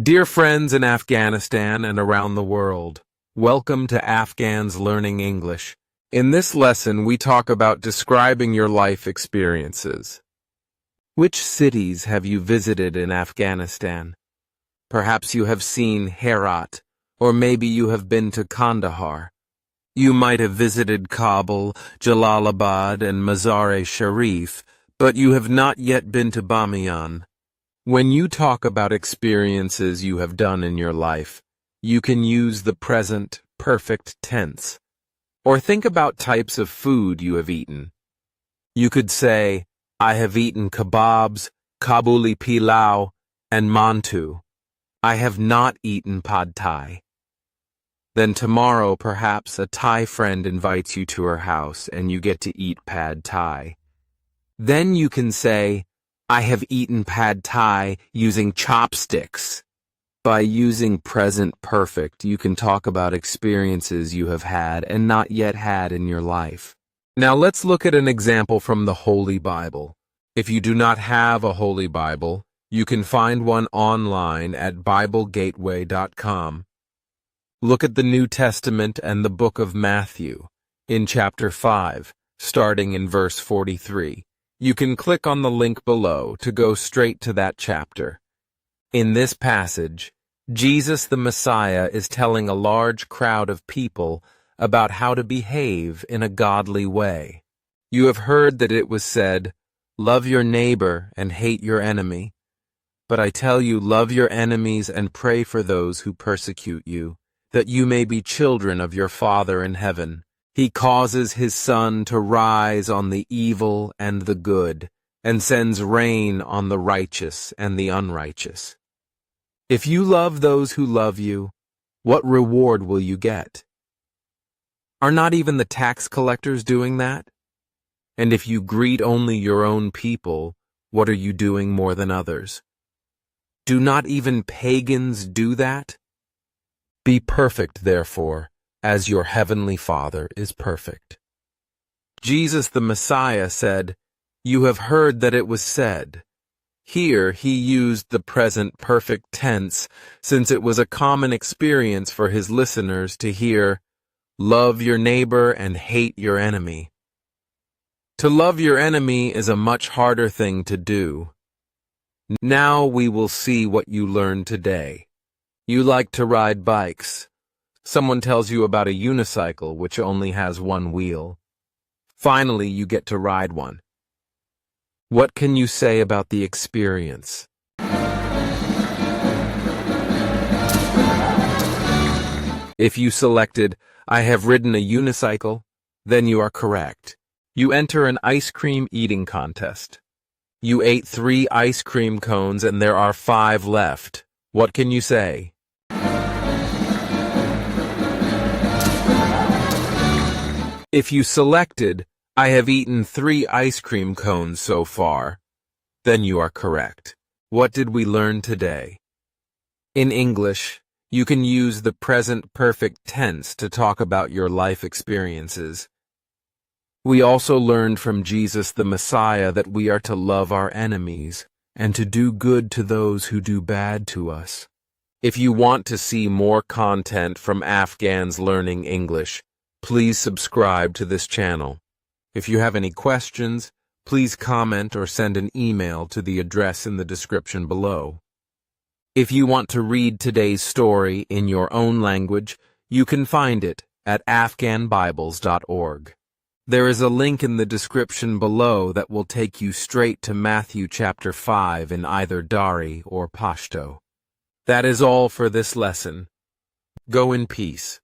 Dear friends in Afghanistan and around the world, welcome to Afghans Learning English. In this lesson, we talk about describing your life experiences. Which cities have you visited in Afghanistan? Perhaps you have seen Herat, or maybe you have been to Kandahar. You might have visited Kabul, Jalalabad, and Mazar-e-Sharif, but you have not yet been to Bamiyan. When you talk about experiences you have done in your life, you can use the present perfect tense. Or think about types of food you have eaten. You could say, I have eaten kebabs, Kabuli pilau, and mantu. I have not eaten pad thai. Then tomorrow, perhaps a Thai friend invites you to her house and you get to eat pad thai. Then you can say, I have eaten pad thai using chopsticks. By using present perfect, you can talk about experiences you have had and not yet had in your life. Now let's look at an example from the Holy Bible. If you do not have a Holy Bible, you can find one online at BibleGateway.com. Look at the New Testament and the book of Matthew, in chapter 5, starting in verse 43. You can click on the link below to go straight to that chapter. In this passage, Jesus the Messiah is telling a large crowd of people about how to behave in a godly way. You have heard that it was said, love your neighbor and hate your enemy. But I tell you, love your enemies and pray for those who persecute you, that you may be children of your Father in heaven. He causes his sun to rise on the evil and the good, and sends rain on the righteous and the unrighteous. If you love those who love you, what reward will you get? Are not even the tax collectors doing that? And if you greet only your own people, what are you doing more than others? Do not even pagans do that? Be perfect, therefore, as your heavenly Father is perfect. Jesus the Messiah said, you have heard that it was said. Here he used the present perfect tense, since it was a common experience for his listeners to hear, love your neighbor and hate your enemy. To love your enemy is a much harder thing to do. Now we will see what you learned today. You like to ride bikes. Someone tells you about a unicycle which only has one wheel. Finally, you get to ride one. What can you say about the experience? If you selected, I have ridden a unicycle, then you are correct. You enter an ice cream eating contest. You ate 3 ice cream cones and there are 5 left. What can you say? If you selected, I have eaten 3 ice cream cones so far, then you are correct. What did we learn today? In English, you can use the present perfect tense to talk about your life experiences. We also learned from Jesus the Messiah that we are to love our enemies and to do good to those who do bad to us. If you want to see more content from Afghans Learning English, please subscribe to this channel. If you have any questions, please comment or send an email to the address in the description below. If you want to read today's story in your own language, you can find it at afghanbibles.org. There is a link in the description below that will take you straight to Matthew chapter 5 in either Dari or Pashto. That is all for this lesson. Go in peace.